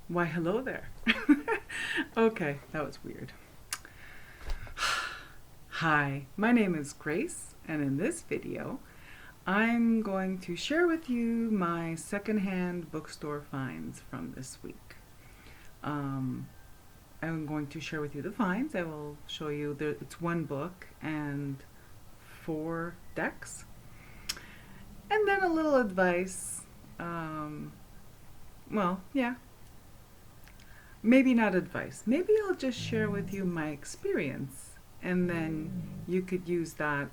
Why, hello there. Okay, that was weird. Hi, my name is Grace, and in this video, I'm going to share with you my secondhand bookstore finds from this week. I'm going to share with you the finds. I will show you it's one book and 4 decks, and then a little advice. Well, yeah, maybe not advice. Maybe I'll just share with you my experience, and then you could use that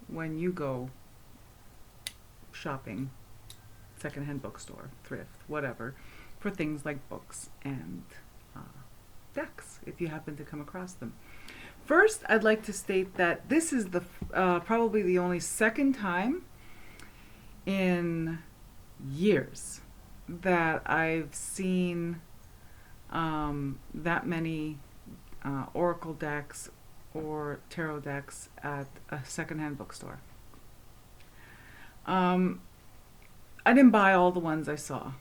when you go shopping, secondhand bookstore, thrift, whatever, for things like books and decks, if you happen to come across them. First, I'd like to state that this is probably the only second time in years that I've seen that many oracle decks or tarot decks at a secondhand bookstore. I didn't buy all the ones I saw,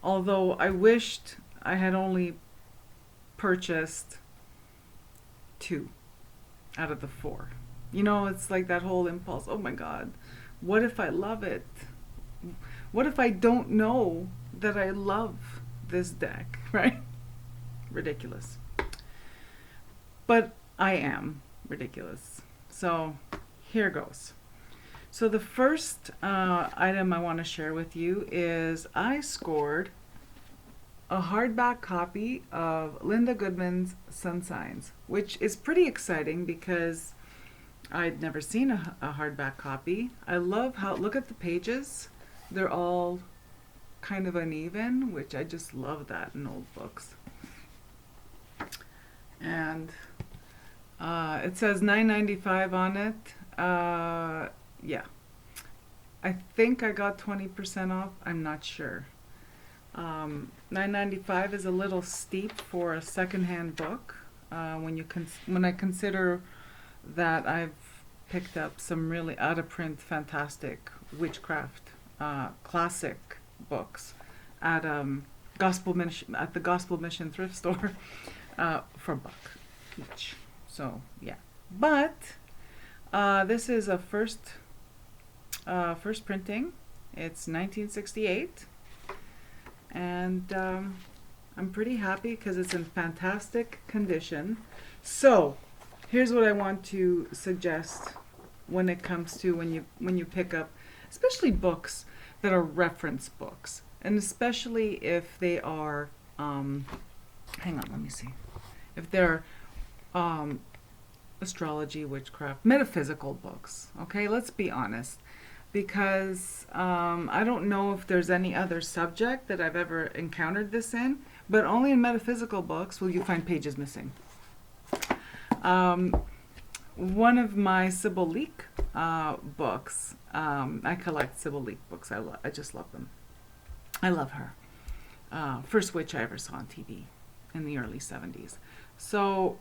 although I wished I had only purchased 2 out of the 4. You know, it's like that whole impulse. Oh my God, what if I love it? What if I don't know that I love this deck, right? Ridiculous. But I am ridiculous. So here goes. So the first item I want to share with you is I scored a hardback copy of Linda Goodman's Sun Signs, which is pretty exciting because I'd never seen a hardback copy. I love how, look at the pages. They're all kind of uneven, which I just love that in old books. And it says $9.95 on it. Yeah. I think I got 20% off. I'm not sure. $9.95 is a little steep for a secondhand book. When I consider that I've picked up some really out-of-print, fantastic witchcraft classic books at the Gospel Mission thrift store for $1 each. So yeah, but this is a first printing. It's 1968, and I'm pretty happy because it's in fantastic condition. So here's what I want to suggest when it comes to when you pick up, especially books that are reference books, and especially if they are hang on, let me see, if they're astrology, witchcraft, metaphysical books. Okay, let's be honest, because I don't know if there's any other subject that I've ever encountered this in, but only in metaphysical books will you find pages missing. One of my Sybil Leek books, I collect Sybil Leek books. I just love them. I love her. First witch I ever saw on TV in the early 70s. So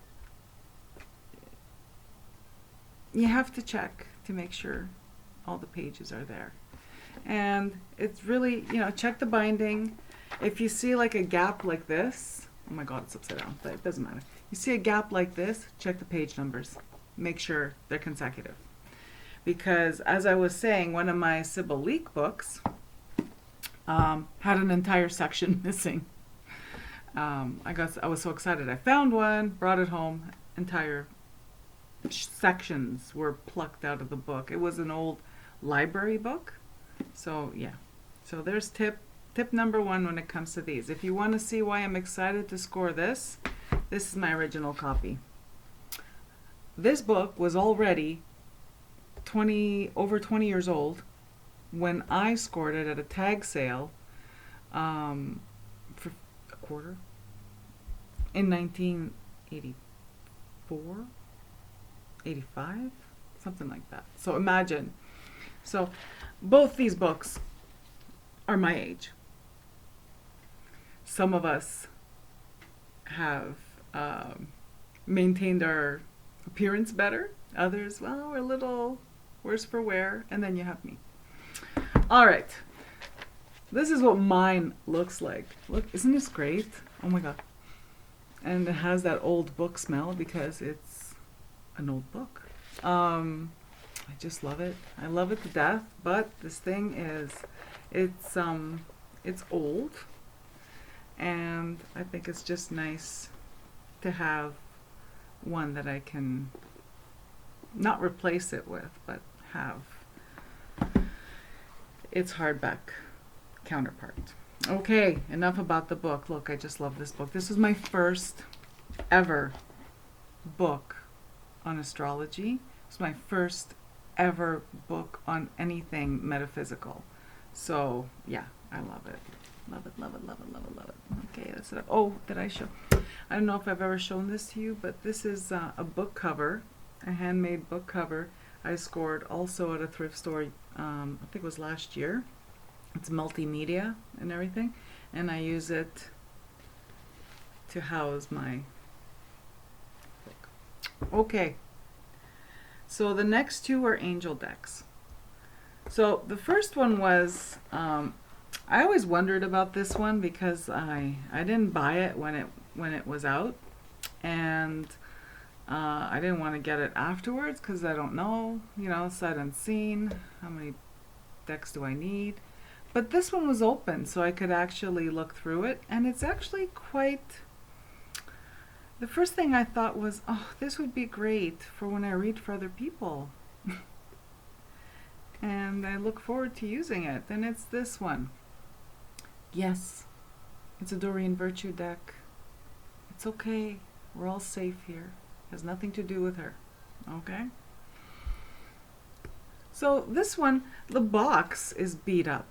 you have to check to make sure all the pages are there. And it's really, check the binding. If you see like a gap like this, oh my God, it's upside down, but it doesn't matter. You see a gap like this, check the page numbers. Make sure they're consecutive. Because as I was saying, one of my Sybil Leek books had an entire section missing. I was so excited. I found one, brought it home, entire sections were plucked out of the book. It was an old library book. So yeah. So there's tip number 1 when it comes to these. If you want to see why I'm excited to score this is my original copy. This book was already over 20 years old when I scored it at a tag sale for $0.25 in 1984, 85, something like that. So imagine. So both these books are my age. Some of us have maintained our appearance better. Others, well, we're a little worse for wear. And then you have me. All right. This is what mine looks like. Look, isn't this great? Oh my god. And it has that old book smell because it's an old book. I just love it. I love it to death. But this thing is, it's old, and I think it's just nice to have one that I can not replace it with, but have its hardback counterpart. Okay, enough about the book. Look, I just love this book. This was my first ever book on astrology. It's my first ever book on anything metaphysical. So, yeah, I love it. Love it, love it, love it, love it, love it. Okay, that's it. Oh, did I show? I don't know if I've ever shown this to you, but this is a book cover, a handmade book cover. I scored also at a thrift store, I think it was last year. It's multimedia and everything, and I use it to house my book. Okay, so the next two are angel decks. So the first one was, I always wondered about this one because I didn't buy it when it was out, and I didn't want to get it afterwards because I don't know, sight unseen, how many decks do I need? But this one was open, so I could actually look through it, and it's actually quite... The first thing I thought was, oh, this would be great for when I read for other people. And I look forward to using it, and it's this one. Yes, it's a Doreen Virtue deck. It's okay. We're all safe here. Has nothing to do with her. Okay? So this one, the box is beat up.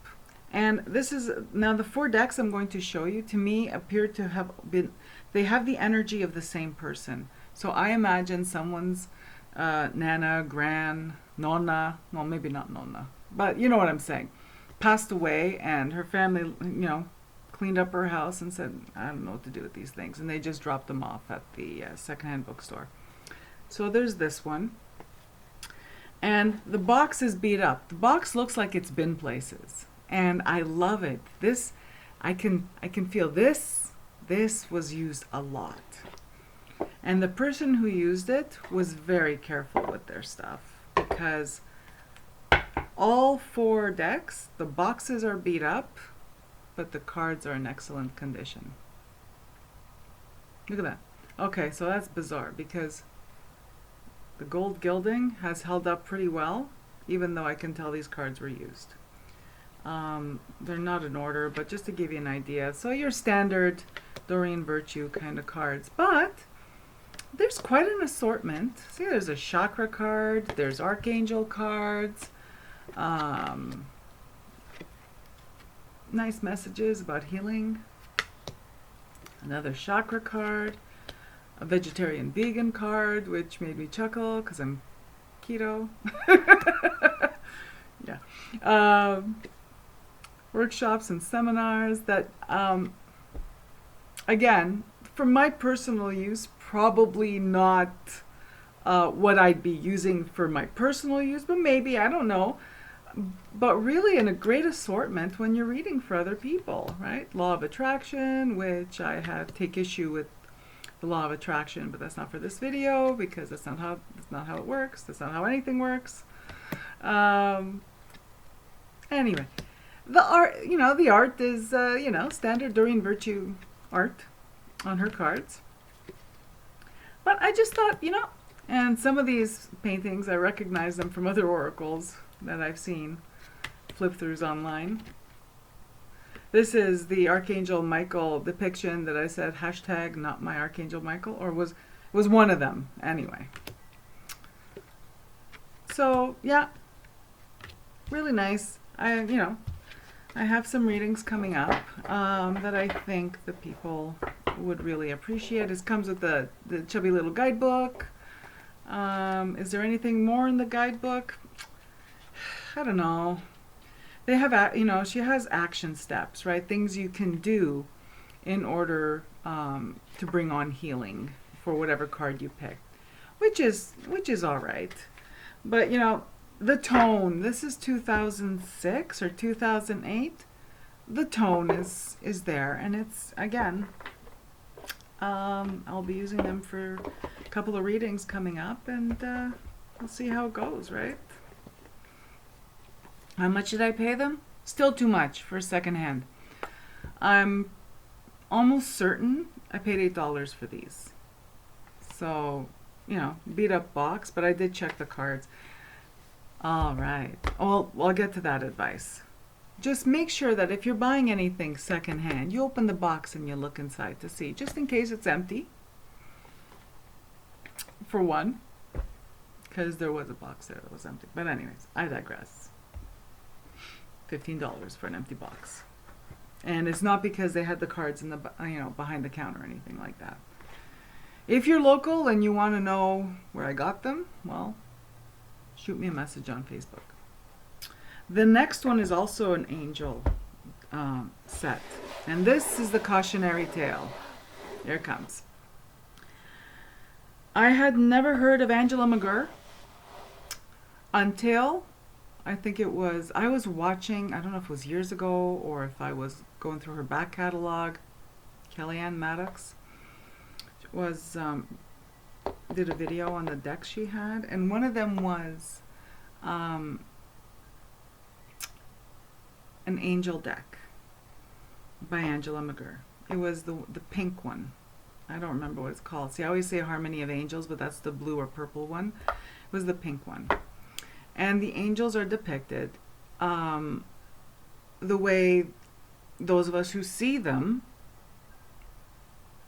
And this is, now the 4 decks I'm going to show you, to me, appear to have been, they have the energy of the same person. So I imagine someone's Nana, Gran, Nonna, well, maybe not Nonna, but you know what I'm saying, passed away, and her family, cleaned up her house and said, I don't know what to do with these things. And they just dropped them off at the secondhand bookstore. So there's this one. And the box is beat up. The box looks like it's been places. And I love it. This, I can feel this was used a lot. And the person who used it was very careful with their stuff, because all 4 decks, the boxes are beat up, but the cards are in excellent condition. Look at that. Okay, so that's bizarre because the gold gilding has held up pretty well, even though I can tell these cards were used. They're not in order, but just to give you an idea. So your standard Doreen Virtue kind of cards, but there's quite an assortment. See, there's a chakra card, there's archangel cards, nice messages about healing, another chakra card, a vegetarian vegan card, which made me chuckle because I'm keto. Yeah. Workshops and seminars that, again, for my personal use, probably not what I'd be using for my personal use, but maybe, I don't know. But really in a great assortment when you're reading for other people, right? Law of Attraction, which I take issue with the Law of Attraction, but that's not for this video because that's not how it works. That's not how anything works. Anyway. The art, the art is, standard Doreen Virtue art on her cards. But I just thought, and some of these paintings, I recognize them from other oracles that I've seen flip-throughs online. This is the Archangel Michael depiction that I said, hashtag not my Archangel Michael, or was one of them, anyway. So, yeah, really nice. I have some readings coming up that I think the people would really appreciate. It comes with the chubby little guidebook. Is there anything more in the guidebook? I don't know. They have, she has action steps, right? Things you can do in order to bring on healing for whatever card you pick, which is all right. But the tone. This is 2006 or 2008. the tone is there, and it's, again, I'll be using them for a couple of readings coming up, and we'll see how it goes, right? How much did I pay them? Still too much for secondhand. I'm almost certain I paid $8 for these. So, beat up box, but I did check the cards. All right. Well, I'll get to that advice. Just make sure that if you're buying anything secondhand, you open the box and you look inside to see, just in case it's empty. For one, because there was a box there that was empty. But anyways, I digress. $15 for an empty box. And it's not because they had the cards in the behind the counter or anything like that. If you're local and you want to know where I got them, well, shoot me a message on Facebook. The next one is also an angel set. And this is the cautionary tale. Here it comes. I had never heard of Angela McGurr until I was watching, I don't know if it was years ago or if I was going through her back catalog. Kellyanne Maddox did a video on the decks she had, and one of them was an angel deck by Angela McGurr. It was the pink one. I don't remember what it's called. See, I always say Harmony of Angels, but that's the blue or purple one. It was the pink one. And the angels are depicted the way those of us who see them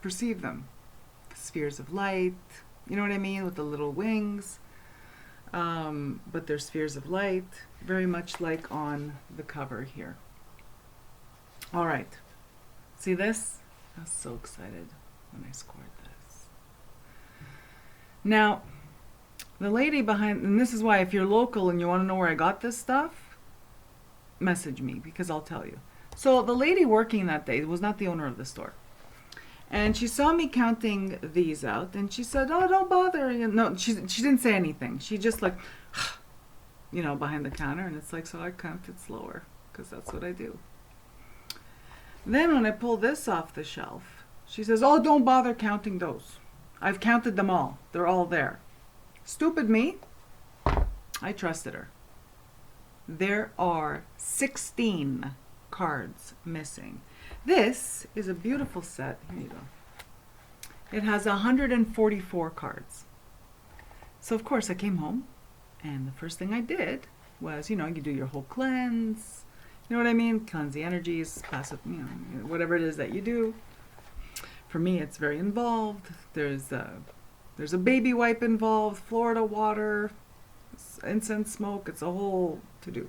perceive them. Spheres of light, you know what I mean, with the little wings. But they're spheres of light, very much like on the cover here. All right. See this? I was so excited when I scored this. Now, the lady behind, and this is why if you're local and you want to know where I got this stuff, message me because I'll tell you. So the lady working that day was not the owner of the store. And she saw me counting these out, and she said, "Oh, don't bother." No, she didn't say anything. She just like, behind the counter, and it's like, so I counted slower because that's what I do. Then when I pull this off the shelf, she says, "Oh, don't bother counting those. I've counted them all. They're all there." Stupid me. I trusted her. There are 16 cards missing. This is a beautiful set. Here you go. It has 144 cards. So of course I came home, and the first thing I did was, you do your whole cleanse. You know what I mean? Cleanse the energies, pass it, whatever it is that you do. For me, it's very involved. There's a baby wipe involved, Florida water, incense smoke. It's a whole to-do.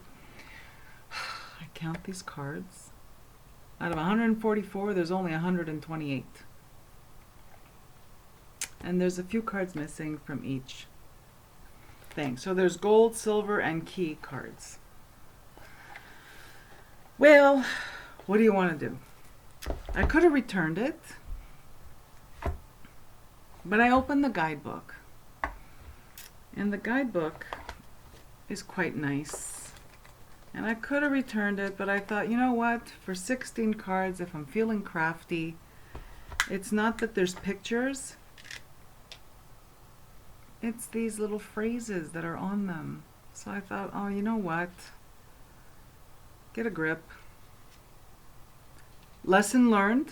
I count these cards. Out of 144, there's only 128. And there's a few cards missing from each thing. So there's gold, silver, and key cards. Well, what do you want to do? I could have returned it, but I opened the guidebook. And the guidebook is quite nice. And I could have returned it, but I thought, you know what? For 16 cards, if I'm feeling crafty, it's not that there's pictures. It's these little phrases that are on them. So I thought, oh, you know what? Get a grip. Lesson learned.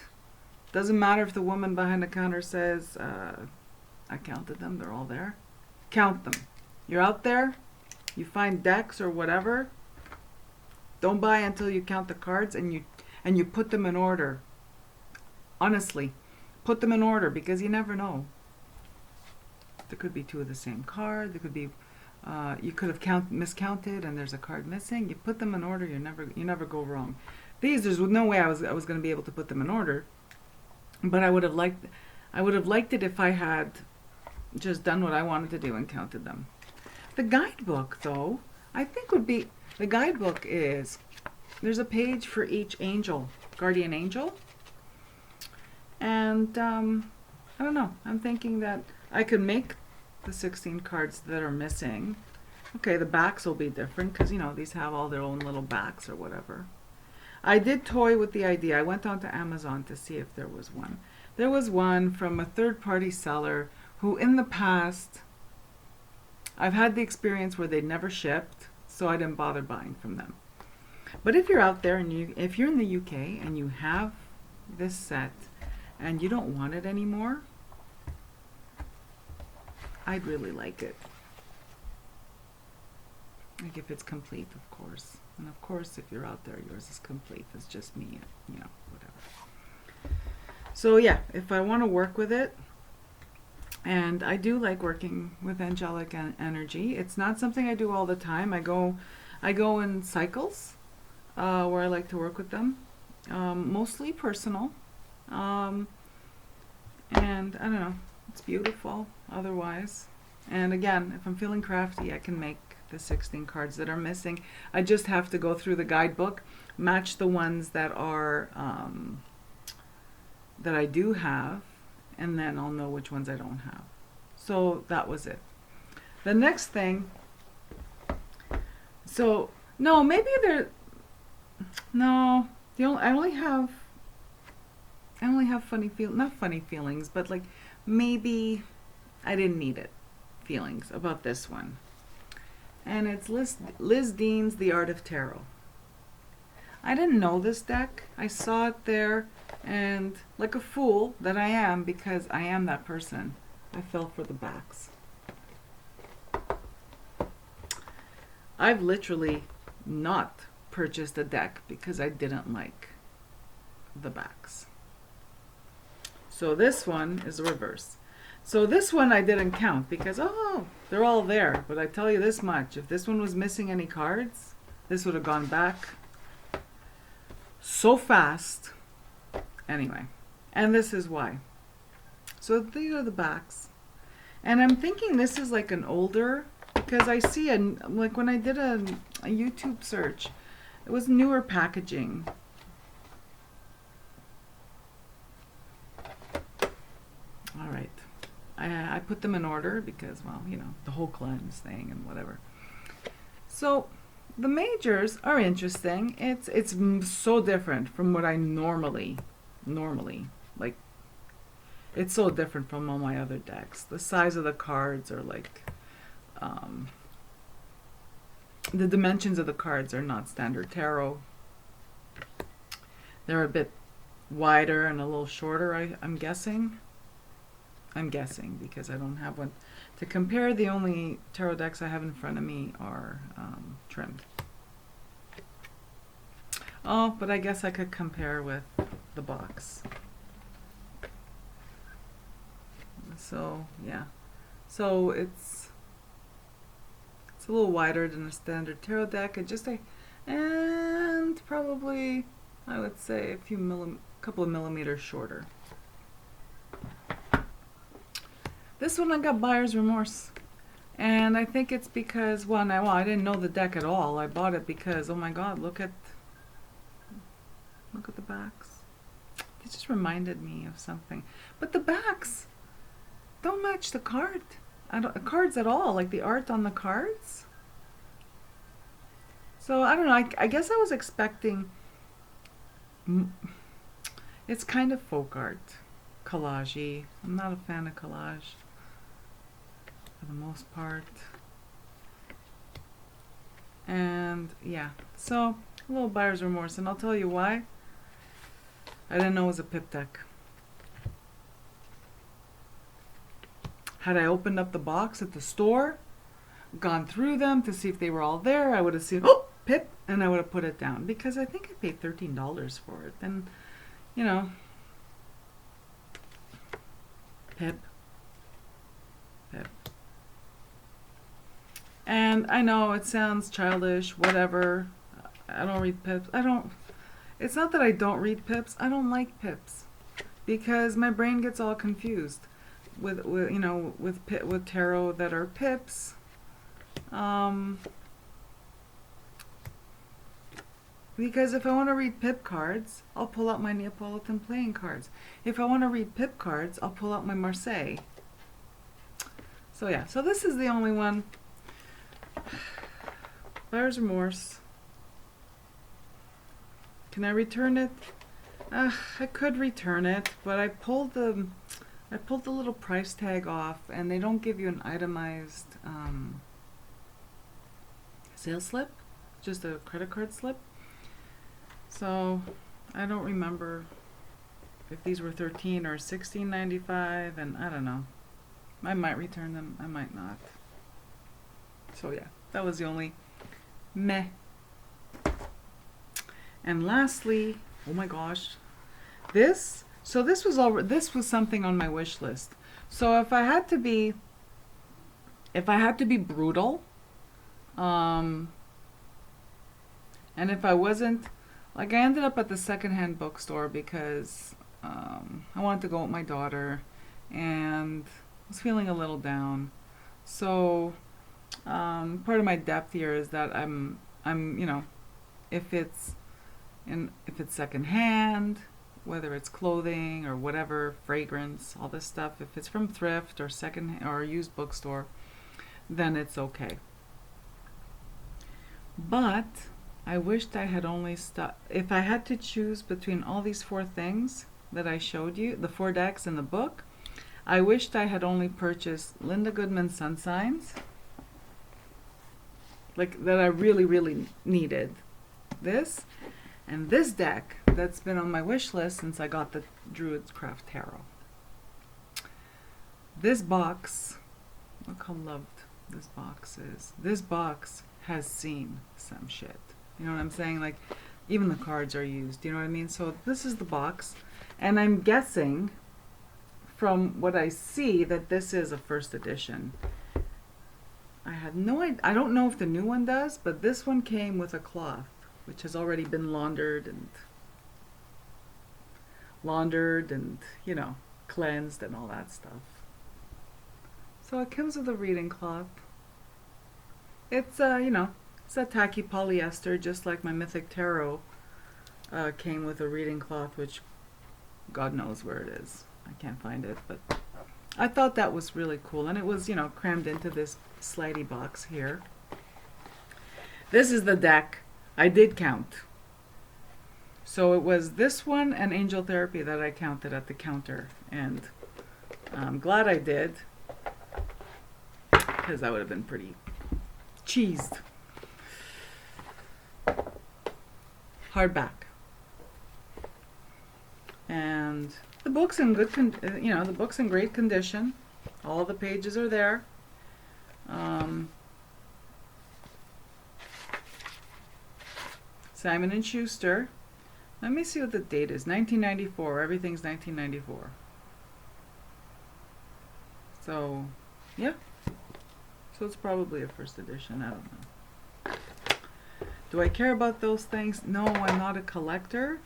Doesn't matter if the woman behind the counter says, I counted them, they're all there. Count them. You're out there, you find decks or whatever. Don't buy until you count the cards and you put them in order. Honestly, put them in order because you never know. There could be two of the same card. There could be, you could have miscounted and there's a card missing. You put them in order. You never go wrong. There's no way I was going to be able to put them in order. But I would have liked it if I had just done what I wanted to do and counted them. The guidebook, though, I think the guidebook is, there's a page for each angel, guardian angel. And I don't know, I'm thinking that I could make the 16 cards that are missing. Okay, the backs will be different because, these have all their own little backs or whatever. I did toy with the idea. I went onto Amazon to see if there was one. There was one from a third-party seller who in the past, I've had the experience where they never shipped, so I didn't bother buying from them. But if you're out there and if you're in the UK and you have this set and you don't want it anymore, I'd really like it. Like if it's complete, of course. And of course, if you're out there, yours is complete. It's just me, whatever. So yeah, if I want to work with it, and I do like working with angelic energy. It's not something I do all the time. I go in cycles where I like to work with them, mostly personal. And I don't know, it's beautiful otherwise. And again, if I'm feeling crafty, I can make the 16 cards that are missing. I just have to go through the guidebook, match the ones that are that I do have, and then I'll know which ones I don't have. So that was it. The next thing, so no, maybe no, I only have not funny feelings, but like maybe I didn't need it feelings about this one. And it's Liz Dean's The Art of Tarot. I didn't know this deck. I saw it there, and like a fool that I am, because I am that person, I fell for the backs. I've literally not purchased a deck because I didn't like the backs. So this one is the reverse. So this one I didn't count because, oh, they're all there. But I tell you this much, if this one was missing any cards, this would have gone back so fast. Anyway, and this is why. So these are the backs. And I'm thinking this is like an older, because I see, like when I did a YouTube search, it was newer packaging. All right. I put them in order because, well, the whole cleanse thing and whatever. So the majors are interesting. It's so different from what I normally like. It's so different from all my other decks. The size of the cards are like, the dimensions of the cards are not standard tarot. They're a bit wider and a little shorter, I'm guessing. I'm guessing because I don't have one to compare. The only tarot decks I have in front of me are trimmed. Oh, but I guess I could compare with the box. So yeah, so it's a little wider than a standard tarot deck, and probably I would say a couple of millimeters shorter. This one I got buyer's remorse, and I think it's because, well, I didn't know the deck at all. I bought it because, oh my God, look at the backs. It just reminded me of something, but the backs don't match the cards at all, like the art on the cards. So I don't know. I guess I was expecting. It's kind of folk art, collage-y. I'm not a fan of collage for the most part. And yeah, so a little buyer's remorse, and I'll tell you why. I didn't know it was a pip deck. Had I opened up the box at the store, gone through them to see if they were all there, I would have seen, oh, pip, and I would have put it down, because I think I paid $13 for it. And pip. And I know it sounds childish, whatever. I don't read pips. It's not that I don't read pips. I don't like pips because my brain gets all confused with tarot that are pips. Because if I want to read pip cards, I'll pull out my Neapolitan playing cards. If I want to read pip cards, I'll pull out my Marseille. So yeah, so this is the only one. Buyer's remorse. Can I return it? I could return it, but I pulled the little price tag off, and they don't give you an itemized sales slip, just a credit card slip. So I don't remember if these were $13 or $16.95, and I don't know. I might return them, I might not. So yeah, that was the only meh. And lastly, oh my gosh, this was something on my wish list. So if I had to be brutal, and if I wasn't, like, I ended up at the secondhand bookstore because I wanted to go with my daughter, and I was feeling a little down. So part of my depth here is that I'm if it's secondhand, whether it's clothing or whatever, fragrance, all this stuff, if it's from thrift or second or used bookstore, then it's okay. But I wished I had only if I had to choose between all these 4 things that I showed you, the 4 decks in the book, I wished I had only purchased Linda Goodman Sun Signs, like that I really, really needed. This, and this deck that's been on my wish list since I got the Druid's Craft Tarot. This box, look how loved this box is. This box has seen some shit. You know what I'm saying? Like, even the cards are used. You know what I mean? So this is the box, and I'm guessing from what I see that this is a first edition. I had no idea. I don't know if the new one does, but this one came with a cloth, which has already been laundered and cleansed and all that stuff. So it comes with a reading cloth. It's it's a tacky polyester, just like my Mythic Tarot came with a reading cloth, which God knows where it is. I can't find it, but I thought that was really cool, and it was crammed into this slidey box here. This is the deck. I did count. So it was this one and Angel Therapy that I counted at the counter, and I'm glad I did, because that would have been pretty cheesed. Hardback. And the book's in good the book's in great condition. All the pages are there. Simon and Schuster. Let me see what the date is. 1994. Everything's 1994. So, yeah. So it's probably a first edition. I don't know. Do I care about those things? No, I'm not a collector.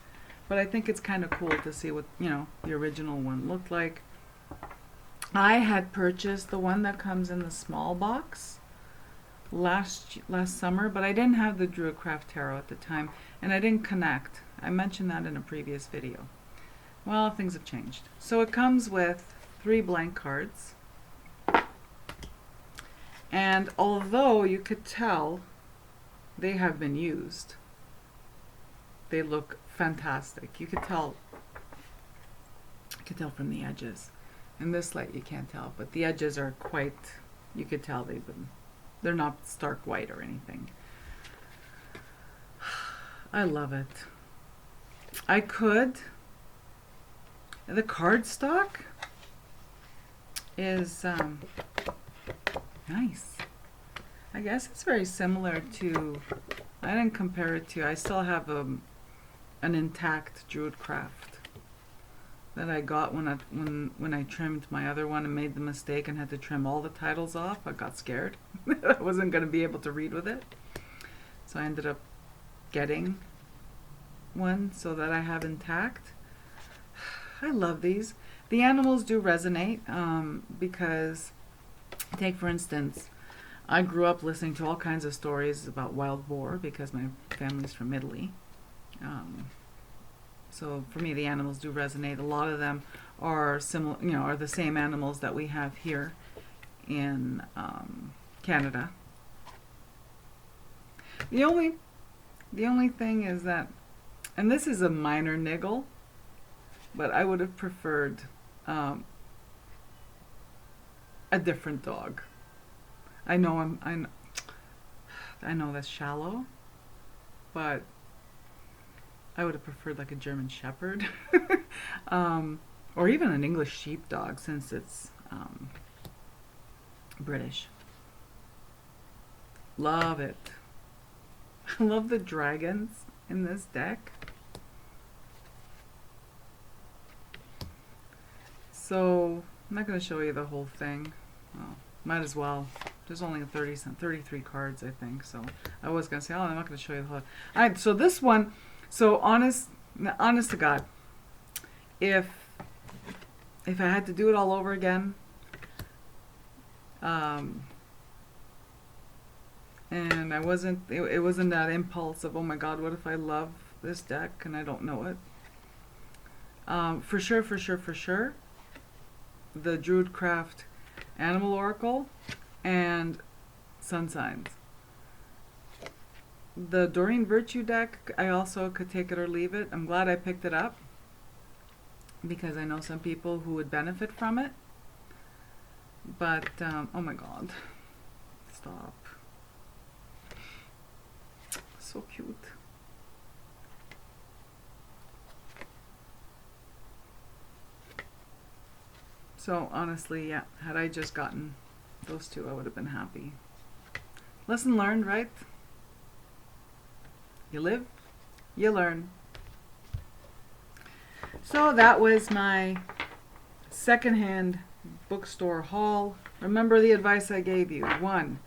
But I think it's kind of cool to see what, the original one looked like. I had purchased the one that comes in the small box last summer, but I didn't have the Druid Craft Tarot at the time, and I didn't connect. I mentioned that in a previous video. Well, things have changed. So it comes with 3 blank cards. And although you could tell they have been used, they look fantastic. You could tell from the edges. In this light you can't tell, but the edges are quite, you could tell they're not stark white or anything. I love it. The cardstock is nice. I guess it's very similar to, I didn't compare it to, I still have an intact Druid Craft that I got when I trimmed my other one and made the mistake and had to trim all the titles off. I got scared. I wasn't going to be able to read with it. So I ended up getting one so that I have intact. I love these. The animals do resonate because, take for instance, I grew up listening to all kinds of stories about wild boar because my family's from Italy. So for me, the animals do resonate. A lot of them are similar, are the same animals that we have here in Canada. The only thing is that And this is a minor niggle, but I would have preferred um, a different dog. I know I know that's shallow, but I would have preferred like a German Shepherd, or even an English Sheepdog since it's British. Love it. I love the dragons in this deck. So I'm not going to show you the whole thing. Well, might as well. There's only 33 cards, I think. So I was going to say, oh, I'm not going to show you the whole. So this one, so honest to God, if I had to do it all over again, and I wasn't, it wasn't that impulse of, oh my God, what if I love this deck and I don't know it? For sure, the Druidcraft Animal Oracle and Sun Signs. The Doreen Virtue deck, I also could take it or leave it. I'm glad I picked it up because I know some people who would benefit from it. But, oh my God, stop. So cute. So honestly, yeah, had I just gotten those two, I would have been happy. Lesson learned, right? You live, you learn. So that was my secondhand bookstore haul. Remember the advice I gave you. 1,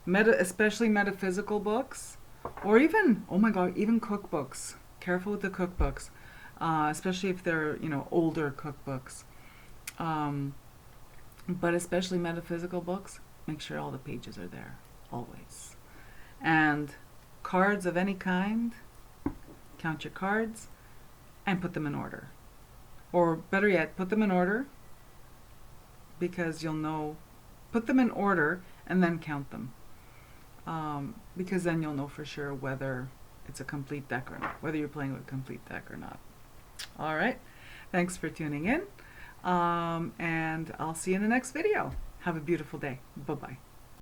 especially metaphysical books, or even, oh my God, even cookbooks. Careful with the cookbooks, especially if they're, older cookbooks. But especially metaphysical books, make sure all the pages are there, always. And cards of any kind, count your cards and put them in order. Or better yet, put them in order, because you'll know, put them in order and then count them. Because then you'll know for sure whether it's a complete deck or not, whether you're playing with a complete deck or not. All right, thanks for tuning in. And I'll see you in the next video. Have a beautiful day. Bye-bye.